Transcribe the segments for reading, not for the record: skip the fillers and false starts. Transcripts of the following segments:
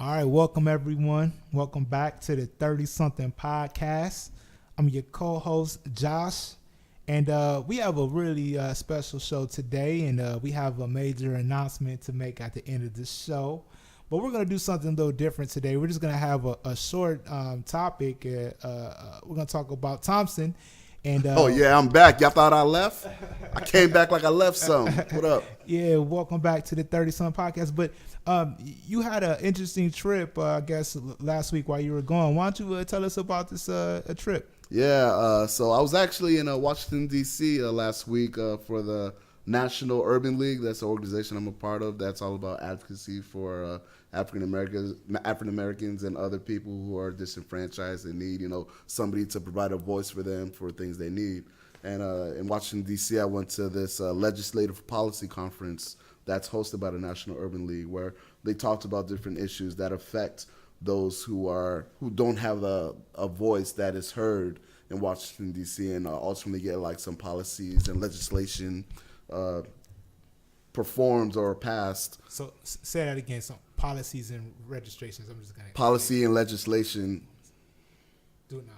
All right, welcome everyone. Welcome back to the 30-something podcast. I'm your co-host, Josh, and we have a really special show today, and we have a major announcement to make at the end of the show. But we're going to do something a little different today. We're just going to have a short topic. We're going to talk about Thompson. And oh, yeah, I'm back. Y'all thought I left? I came back like I left something. What up? Yeah, welcome back to the 30-something podcast. But you had an interesting trip, I guess, last week while you were gone. Why don't you tell us about this trip? Yeah, so I was actually in Washington, D.C. Last week for the National Urban League. That's the organization I'm a part of. That's all about advocacy for African Americans and other people who are disenfranchised and need, somebody to provide a voice for them for things they need. And in Washington, D.C., I went to this legislative policy conference that's hosted by the National Urban League, where they talked about different issues that affect those who don't have a voice that is heard in Washington, D.C., and ultimately get like some policies and legislation performed or passed. So say that again. Some policies and registrations. I'm just going to policy and legislation. Do it now.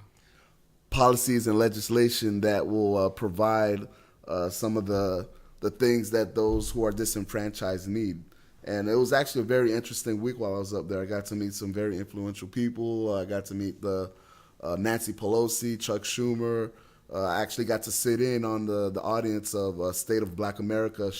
Policies and legislation that will provide some of the things that those who are disenfranchised need. And it was actually a very interesting week while I was up there. I got to meet some very influential people. I got to meet the Nancy Pelosi, Chuck Schumer. I actually got to sit in on the audience of State of Black America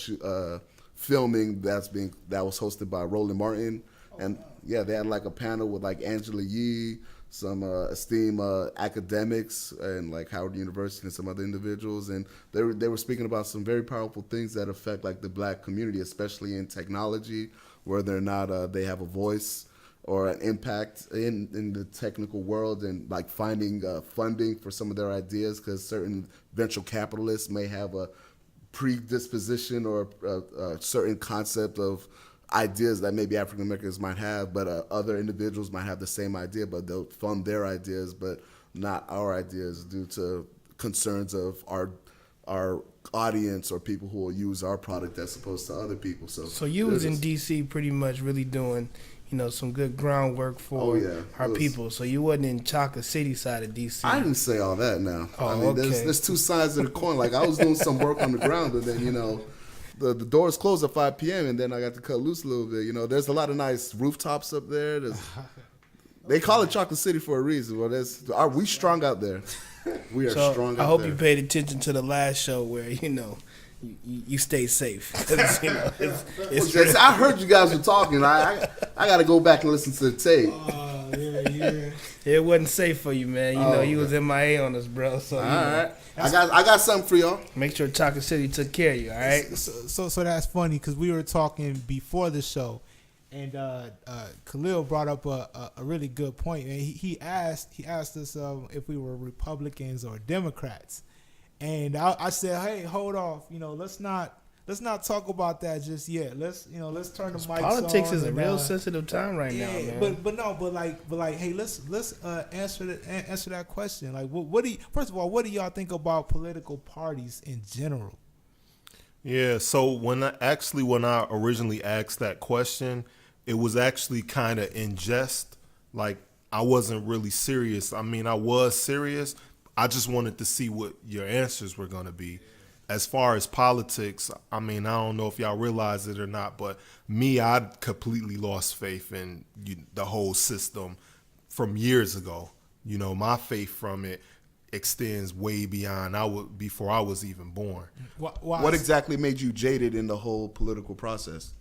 filming that was hosted by Roland Martin. And yeah, they had like a panel with like Angela Yee, some esteemed academics and like Howard University and some other individuals, and they were speaking about some very powerful things that affect like the Black community, especially in technology, whether or not they have a voice or an impact in the technical world, and like finding funding for some of their ideas, because certain venture capitalists may have a predisposition or a certain concept of ideas that maybe African Americans might have, but other individuals might have the same idea, but they'll fund their ideas, but not our ideas due to concerns of our audience or people who will use our product as opposed to other people. So you was in D.C. pretty much really doing, some good groundwork for our people. So you wasn't in Chocolate City side of D.C. I didn't say all that now. Oh, I mean, okay. There's two sides of the coin. Like I was doing some work on the ground, but then, the doors close at 5 p.m. and then I got to cut loose a little bit. There's a lot of nice rooftops up there. They call it Chocolate City for a reason. Well, we strong out there. We are strong out there. I hope you paid attention to the last show where, you stay safe. It's I heard you guys were talking. I got to go back and listen to the tape. Yeah. It wasn't safe for you, man. You was MIA on us, bro. So, all right. I got something for y'all. Make sure Chocolate City took care of you, all right? So that's funny because we were talking before the show, and Khalil brought up a really good point. And he asked us if we were Republicans or Democrats, and I said, hey, hold off, let's not talk about that just yet. Let's turn the mics on. Politics is a real sensitive time right now, man. But hey, let's answer that question. Like, first of all, what do y'all think about political parties in general? Yeah, so when I originally asked that question, it was actually kind of in jest. Like, I wasn't really serious. I mean, I was serious. I just wanted to see what your answers were going to be. As far as politics, I mean, I don't know if y'all realize it or not, but I completely lost faith in the whole system from years ago. My faith from it extends way beyond before I was even born. What exactly made you jaded in the whole political process?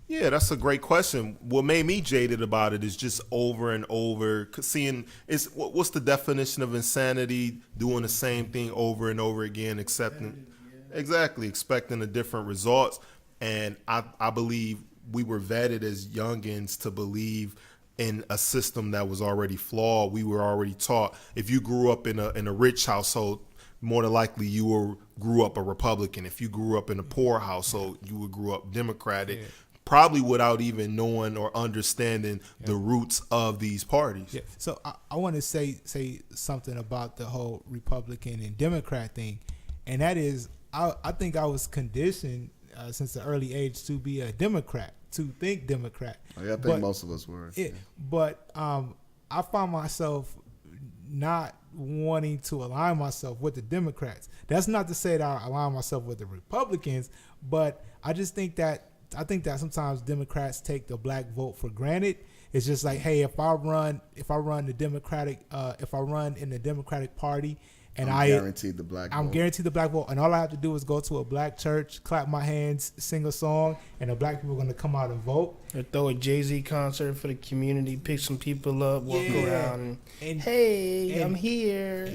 Yeah, that's a great question. What made me jaded about it is just over and over seeing what's the definition of insanity? Doing the same thing over and over again, expecting a different results. And I believe we were vetted as youngins to believe in a system that was already flawed. We were already taught if you grew up in a rich household, more than likely you grew up a Republican. If you grew up in a poor household, you would grew up Democratic. Yeah. Probably without even knowing or understanding the roots of these parties. Yeah. So I want to say something about the whole Republican and Democrat thing, and that is I think I was conditioned since the early age to be a Democrat. to think Democrat. I think most of us were. But I find myself not wanting to align myself with the Democrats. That's not to say that I align myself with the Republicans, but I just think that sometimes Democrats take the black vote for granted. It's just like, hey, if I run in the Democratic Party, and I'm guaranteed the black vote, and all I have to do is go to a black church, clap my hands, sing a song, and the black people are going to come out and vote. Or throw a Jay-Z concert for the community, pick some people up, walk around, and hey, I'm here.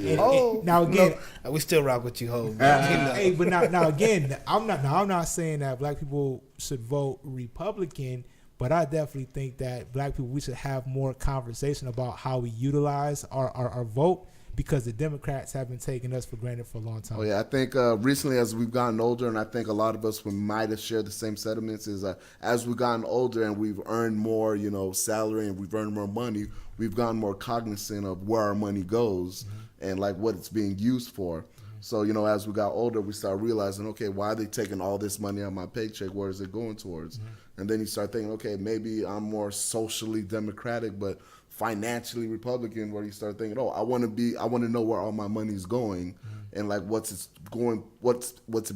Now again, we still rock with you, ho. Hey, but now again, I'm not saying that black people should vote Republican. But I definitely think that black people, we should have more conversation about how we utilize our vote, because the Democrats have been taking us for granted for a long time. Oh, yeah. I think recently as we've gotten older, and I think a lot of us might have shared the same sentiments, is as we've gotten older and we've earned more, salary, and we've earned more money, we've gotten more cognizant of where our money goes and like what it's being used for. So, as we got older, we start realizing, okay, why are they taking all this money out of my paycheck? Where is it going towards? And then you start thinking, okay, maybe I'm more socially democratic, but financially Republican, where you start thinking, I want to know where all my money's going and like what's it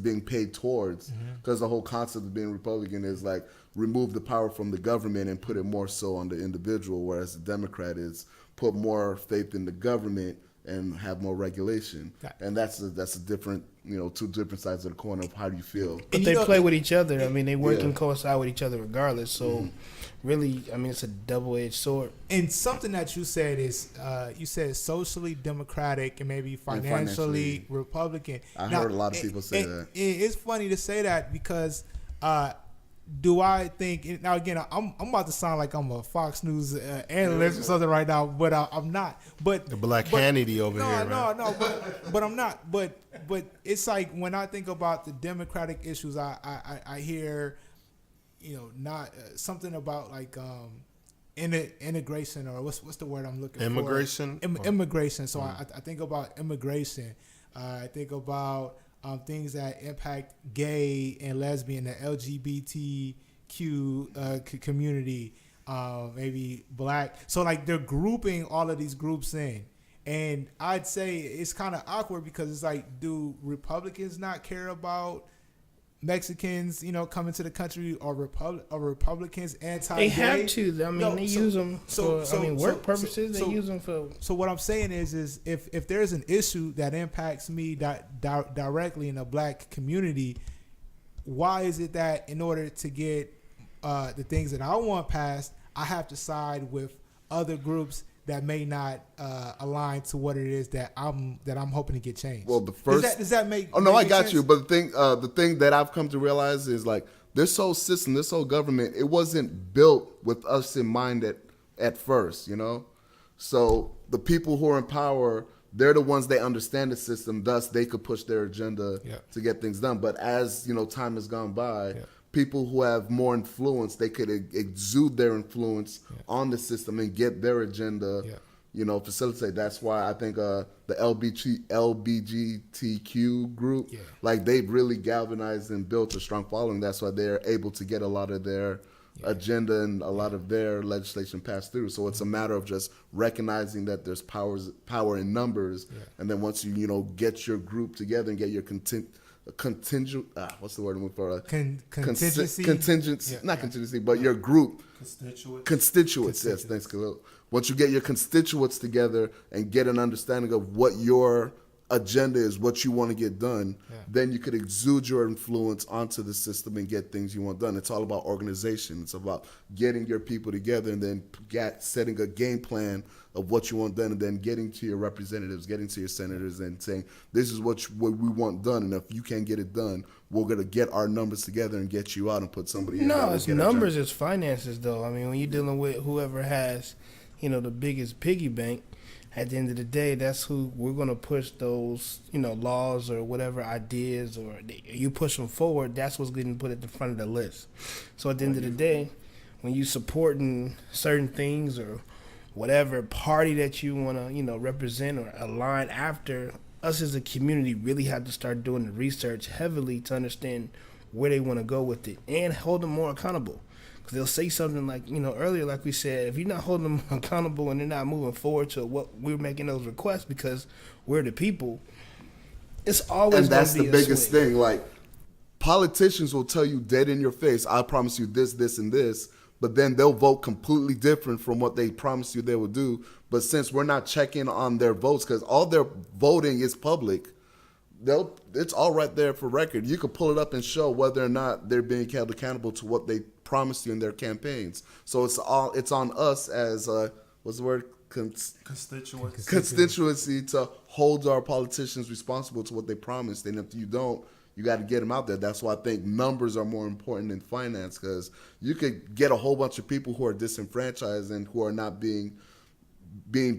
being paid towards. Because the whole concept of being Republican is like remove the power from the government and put it more so on the individual, whereas the Democrat is put more faith in the government and have more regulation. And that's a different, two different sides of the coin of how do you feel. But they play with each other. I mean, they work and coincide with each other regardless. So really, I mean, it's a double-edged sword. And something that you said is, you said socially democratic and maybe financially Republican. I heard a lot of people say that. It's funny to say that because do I think now again I'm about to sound like I'm a Fox News analyst or something right now, but I'm not. But the Hannity over here. No, but I'm not. But it's like when I think about the Democratic issues, I hear, not something about like integration, or what's the word I'm looking for? Immigration. So I think about immigration. I think about things that impact gay and lesbian, the LGBTQ community, maybe black. So like they're grouping all of these groups in. And I'd say it's kind of awkward because it's like, do Republicans not care about Mexicans, coming to the country, or Republicans anti-gay? They have to. I mean, they use them for work purposes. They use them for. So what I'm saying is if there's an issue that impacts me directly in the black community, why is it that in order to get the things that I want passed, I have to side with other groups that may not align to what it is that I'm hoping to get changed? Well, the first does that make? Oh no, I got sense? you. But the thing that I've come to realize is like this whole system, this whole government, it wasn't built with us in mind at first, So the people who are in power, they're the ones that understand the system. Thus, they could push their agenda to get things done. But as time has gone by. People who have more influence, they could exude their influence on the system and get their agenda, facilitate. That's why I think the LBGTQ group, like they've really galvanized and built a strong following. That's why they're able to get a lot of their agenda and a lot of their legislation passed through. So it's a matter of just recognizing that there's power in numbers, and then once you get your group together and get your contingent. What's the word I'm looking for? Contingency. Contingency, but your group. Constituents. Yes, thanks, Khalil. Once you get your constituents together and get an understanding of what your agenda is, what you want to get done, then you could exude your influence onto the system and get things you want done. It's all about organization. It's about getting your people together and then setting a game plan of what you want done, and then getting to your representatives, getting to your senators and saying, this is what we want done, and if you can't get it done, we're going to get our numbers together and get you out and put somebody in. No, it's numbers, it's finances, though. I mean, when you're dealing with whoever has, the biggest piggy bank, at the end of the day, that's who we're going to push those, laws or whatever ideas, or you push them forward, that's what's getting put at the front of the list. So at the end of the day, when you supporting certain things or whatever party that you want to, represent or align after, us as a community really have to start doing the research heavily to understand where they want to go with it and hold them more accountable. Because they'll say something like, earlier, like we said, if you're not holding them accountable and they're not moving forward to what we're making those requests because we're the people, it's always and that's gonna be the a biggest swing. thing. Like, politicians will tell you dead in your face, I promise you this, this, and this, but then they'll vote completely different from what they promised you they would do. But since we're not checking on their votes, because all their voting is public, it's all right there for record. You could pull it up and show whether or not they're being held accountable to what they promised you in their campaigns. So it's on us as what's the word? Constituency to hold our politicians responsible to what they promised. And if you don't, you got to get them out there. That's why I think numbers are more important than finance, because you could get a whole bunch of people who are disenfranchised and who are not being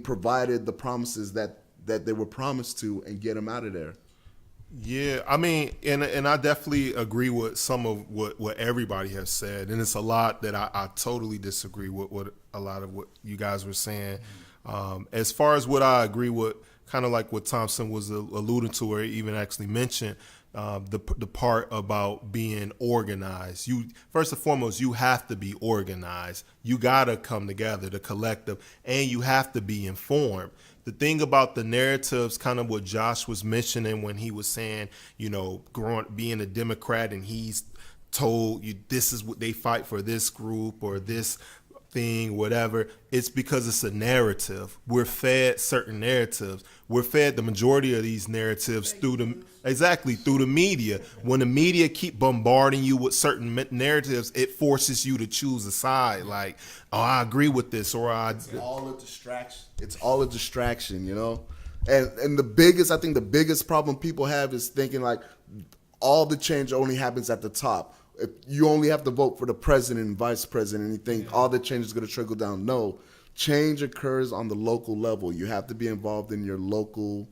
provided the promises that they were promised to, and get them out of there. Yeah, I mean, and I definitely agree with some of what everybody has said, and it's a lot that I totally disagree with what a lot of what you guys were saying. As far as what I agree with, kind of like what Thompson was alluding to, or even actually mentioned, the part about being organized. You first and foremost, you have to be organized. You gotta come together, the collective, and you have to be informed. The thing about the narratives, kind of what Josh was mentioning when he was saying, being a Democrat, and he's told you this is what they fight for, this group or this thing, whatever. It's because it's a narrative. We're fed certain narratives. We're fed the majority of these narratives through the media. When the media keep bombarding you with certain narratives, it forces you to choose a side. Like, oh, I agree with this, or It's all a distraction. It's all a distraction, And the biggest problem people have is thinking like all the change only happens at the top. If you only have to vote for the president and vice president, and you think all the change is going to trickle down. No, change occurs on the local level. You have to be involved in your local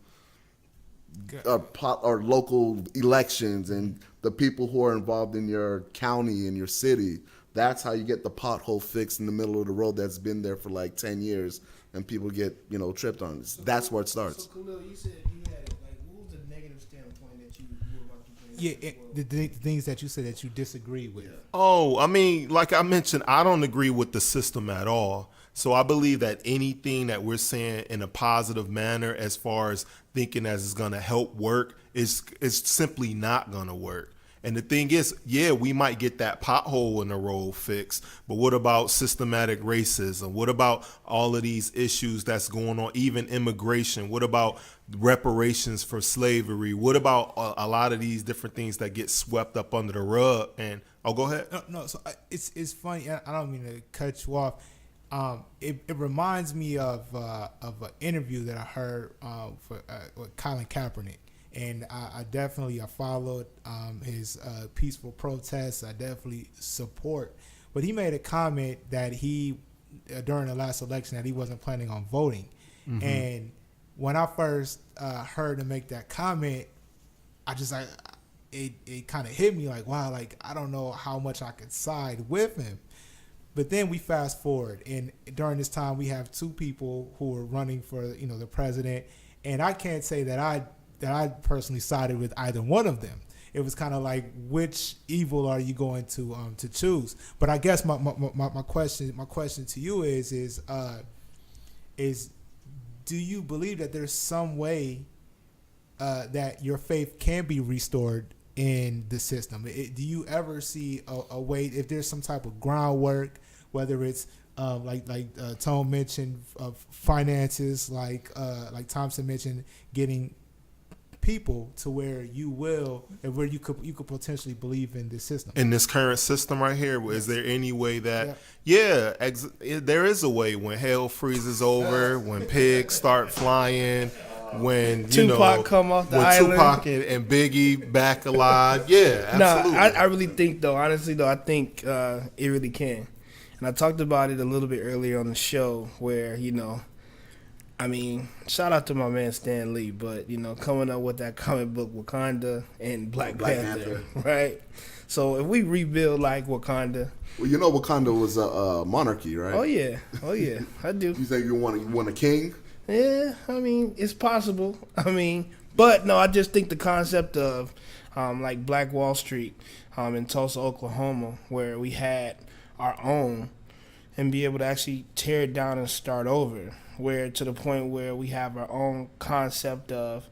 or local elections, and the people who are involved in your county and your city. That's how you get the pothole fixed in the middle of the road that's been there for like 10 years, and people get tripped on. That's where it starts. So Khalil, you said you had it. Like, what was the negative standpoint that you were about to bring? Yeah, the things that you said that you disagree with. Oh, I mean, like I mentioned, I don't agree with the system at all. So I believe that anything that we're saying in a positive manner, as far as thinking as it's going to help work, is simply not going to work. And the thing is, yeah, we might get that pothole in the road fixed, but what about systematic racism? What about all of these issues that's going on, even immigration? What about reparations for slavery? What about a lot of these different things that get swept up under the rug? And go ahead. No. So it's funny. I don't mean to cut you off. It reminds me of an interview that I heard with Colin Kaepernick. And I definitely followed his peaceful protests. I definitely support. But he made a comment that he, during the last election, that he wasn't planning on voting. Mm-hmm. And when I first heard him make that comment, it kind of hit me like, wow, like I don't know how much I could side with him. But then we fast forward, and during this time, we have two people who are running for the president, and I can't say that I personally sided with either one of them. It was kind of like, which evil are you going to choose? But I guess my question to you is do you believe that there's some way that your faith can be restored in the system? Do you ever see a way, if there's some type of groundwork, whether it's like Tone mentioned, finances, like Thompson mentioned, getting people to where you could potentially believe in this system, in this current system right here? Is there any way that there is a way when hell freezes over, when pigs start flying, when Tupac come off the island, when Tupac and Biggie back alive? Yeah, absolutely. No, I really think I think it really can. And I talked about it a little bit earlier on the show where, I mean, shout out to my man Stan Lee, but, coming up with that comic book Wakanda and Black Panther, right? So if we rebuild like Wakanda. Well, Wakanda was a monarchy, right? Oh, yeah, I do. You think you want a king? Yeah, I mean, it's possible. But no, I just think the concept of like Black Wall Street in Tulsa, Oklahoma, where we had our own and be able to actually tear it down and start over, where to the point where we have our own concept of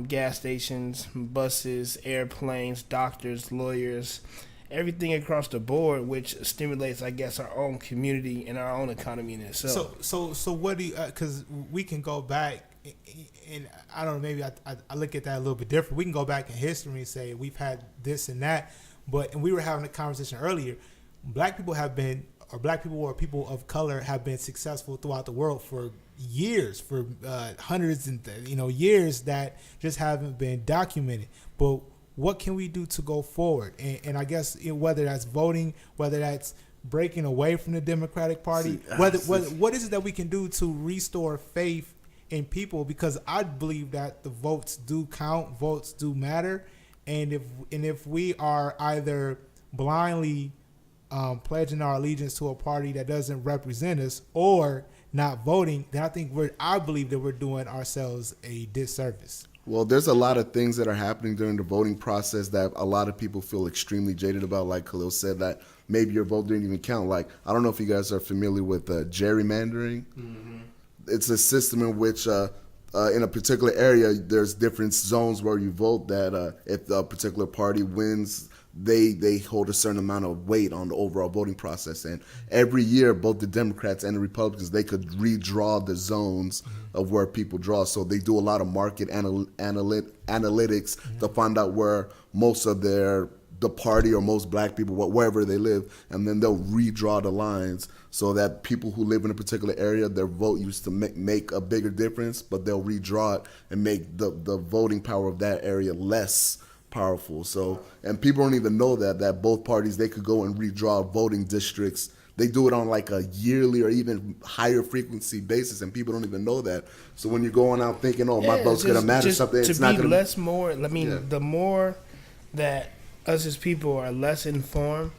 gas stations, buses, airplanes, doctors, lawyers, everything across the board, which stimulates, I guess, our own community and our own economy in itself. So what do you? Because we can go back, and I don't know. Maybe I look at that a little bit different. We can go back in history and say we've had this and that, and we were having a conversation earlier. Black people have been, or black people or people of color have been successful throughout the world for years, for hundreds and years that just haven't been documented. But what can we do to go forward? And I guess whether that's voting, whether that's breaking away from the Democratic Party, what is it that we can do to restore faith in people? Because I believe that the votes do count, votes do matter, and if we are either blindly pledging our allegiance to a party that doesn't represent us or not voting, then I believe that we're doing ourselves a disservice. Well, there's a lot of things that are happening during the voting process that a lot of people feel extremely jaded about. Like Khalil said, that maybe your vote didn't even count. Like, I don't know if you guys are familiar with gerrymandering. Mm-hmm. It's a system in which in a particular area, there's different zones where you vote that if a particular party wins, they hold a certain amount of weight on the overall voting process. And every year, both the Democrats and the Republicans, they could redraw the zones of where people draw. So they do a lot of market analytics to find out where most of the party or most black people, wherever they live, and then they'll redraw the lines so that people who live in a particular area, their vote used to make a bigger difference, but they'll redraw it and make the voting power of that area less powerful. So, and people don't even know that both parties, they could go and redraw voting districts. They do it on like a yearly or even higher frequency basis, and people don't even know that. So when you're going out thinking, my vote's going to matter something, it's not going to be less more. I mean, the more that us as people are less informed,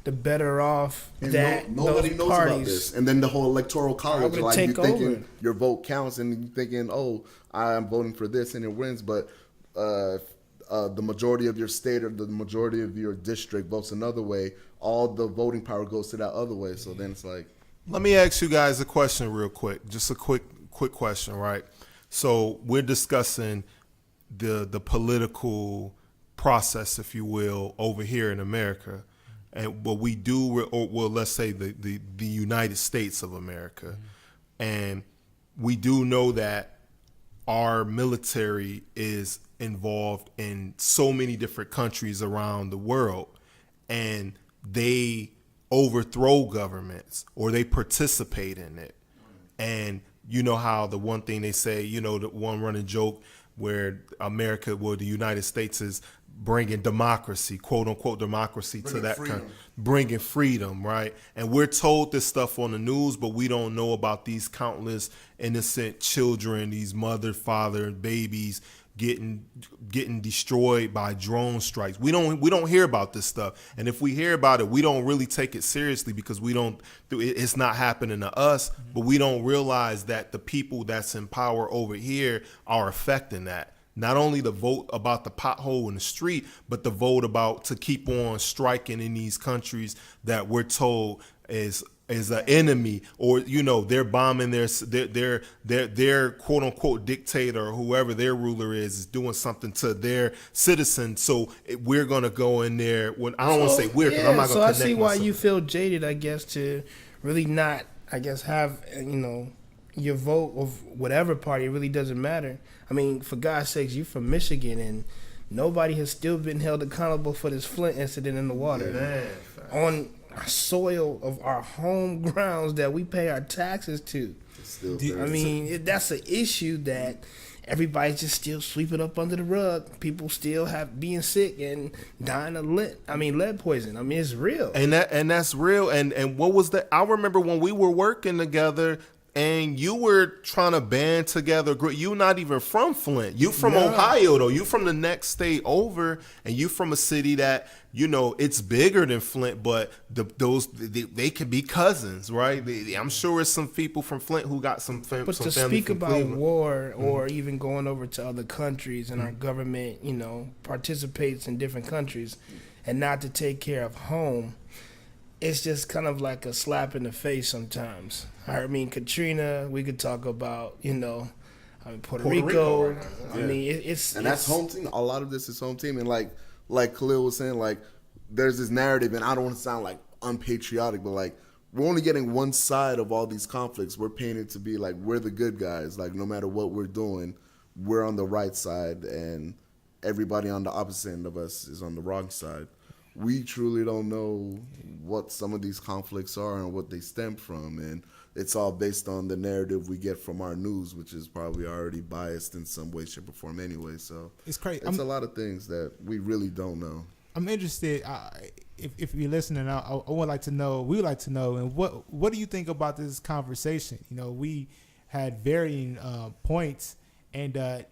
the better off that nobody those knows parties about this. And then the whole electoral college, like you thinking your vote counts, and you thinking, I'm voting for this and it wins, but the majority of your state or the majority of your district votes another way, all the voting power goes to that other way. So then it's like, let me ask you guys a question real quick. Just a quick question, right? So we're discussing the political process, if you will, over here in America. And what we do, or well, let's say the United States of America. Mm-hmm. And we do know that our military is involved in so many different countries around the world, and they overthrow governments or they participate in it. And you know how the one thing they say, the one running joke where the United States is bringing democracy, quote unquote democracy, to that country, bringing freedom, right? And we're told this stuff on the news, but we don't know about these countless innocent children, these mother, father, babies getting destroyed by drone strikes. We don't hear about this stuff, and if we hear about it, we don't really take it seriously because it's not happening to us. But we don't realize that the people that's in power over here are affecting that. Not only the vote about the pothole in the street, but the vote about to keep on striking in these countries that we're told is an enemy, or they're bombing their quote unquote dictator or whoever their ruler is doing something to their citizens. So we're gonna go in there. When I don't want to say weird, because I'm not gonna. So I see why you feel jaded, I guess, to really not, I guess, have your vote of whatever party. It really doesn't matter. I mean, for God's sakes, you from Michigan, and nobody has still been held accountable for this Flint incident in the water. Man. On soil of our home grounds that we pay our taxes to. That's an issue that everybody's just still sweeping up under the rug. People still being sick and dying of lead poison. I mean, it's real. And that's real. And what was that? I remember when we were working together, and you were trying to band together. You're not even from Flint. You from Ohio, though. You from the next state over, and you from a city that, it's bigger than Flint, but they can be cousins, right? I'm sure it's some people from Flint who got some family. But to speak about Cleveland. War or even going over to other countries, and our government, participates in different countries, and not to take care of home, it's just kind of like a slap in the face sometimes. I mean, Katrina, we could talk about, Puerto Rico. Yeah. I mean, it's that's home team. A lot of this is home team, and like Khalil was saying, like there's this narrative, and I don't want to sound like unpatriotic, but like we're only getting one side of all these conflicts. We're painted to be like we're the good guys. Like no matter what we're doing, we're on the right side, and everybody on the opposite end of us is on the wrong side. We truly don't know what some of these conflicts are and what they stem from, and it's all based on the narrative we get from our news, which is probably already biased in some way, shape, or form anyway. So it's crazy. It's a lot of things that we really don't know. I'm interested. If you're listening, I would like to know. We would like to know, and what do you think about this conversation? We had varying points. And I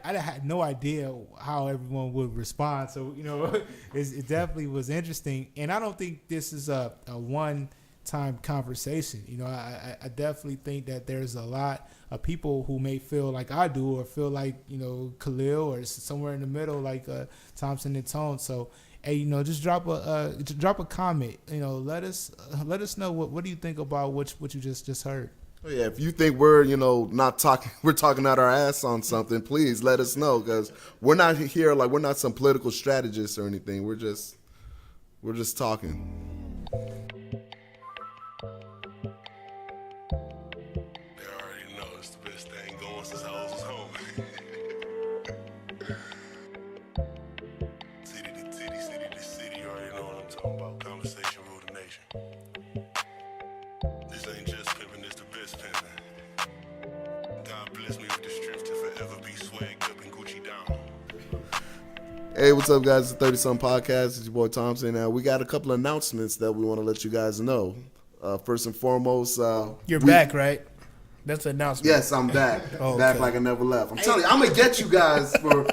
had no idea how everyone would respond. So, it definitely was interesting. And I don't think this is a one-time conversation. I definitely think that there's a lot of people who may feel like I do or feel like, Khalil or somewhere in the middle like Thompson and Tone. So, hey, just drop a comment. Let us know what do you think about what you just heard. Oh, yeah, if you think we're, not talking, we're talking out our ass on something, please let us know, because we're not here like we're not some political strategists or anything. We're just talking. They already know it's the best thing going since I was home. City to city, city to city, you already know what I'm talking about. Conversation rule the nation. This ain't just pimping, it's the best pimping. God bless me with the strength to forever be swagged up and Gucci down. Hey, what's up, guys? It's the 30-something podcast. It's your boy Thompson. We got a couple of announcements that we want to let you guys know. First and foremost, You're back, right? That's the announcement. Yes, I'm back. Oh, back okay. like I never left. I'm telling you, I'm gonna get you guys for.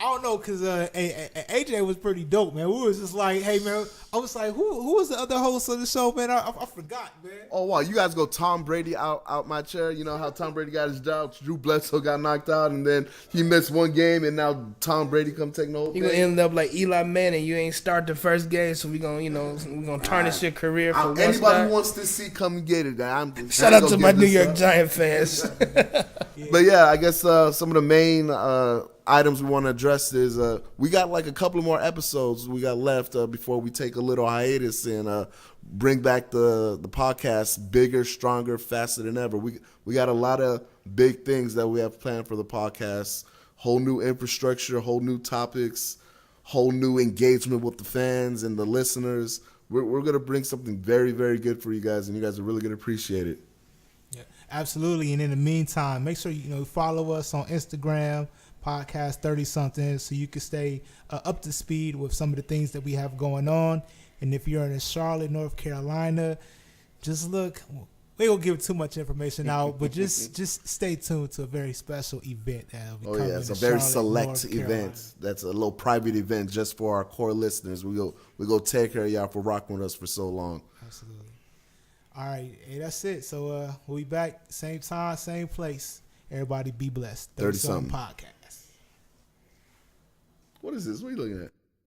I don't know, because AJ was pretty dope, man. We was just like, hey, man. I was like, who was the other host of the show, man? I forgot, man. Oh, wow. You guys go Tom Brady out my chair. You know how Tom Brady got his job? Drew Bledsoe got knocked out, and then he missed one game, and now Tom Brady come take no. You're going to end up like Eli Manning. You ain't start the first game, so we're going to tarnish your career for one Anybody start. who wants to see, come get it. Shout out to my New York Giant fans. But, yeah, I guess some of the main items we want to address is we got like a couple of more episodes we got left before we take a little hiatus and bring back the podcast bigger, stronger, faster than ever. We got a lot of big things that we have planned for the podcast. Whole new infrastructure, whole new topics, whole new engagement with the fans and the listeners. We're going to bring something very, very good for you guys, and you guys are really going to appreciate it. Yeah, absolutely. And in the meantime, make sure you follow us on Instagram, podcast 30-something, so you can stay up to speed with some of the things that we have going on. And if you're in Charlotte, North Carolina, just look. We don't give too much information out, but just stay tuned to a very special event that will be coming. It's a to very Charlotte, select North event. Carolina. That's a little private event just for our core listeners. We go take care of y'all for rocking with us for so long. Absolutely. All right, hey, that's it. So we'll be back same time, same place. Everybody be blessed. 30-something podcast. What is this? What are you looking at?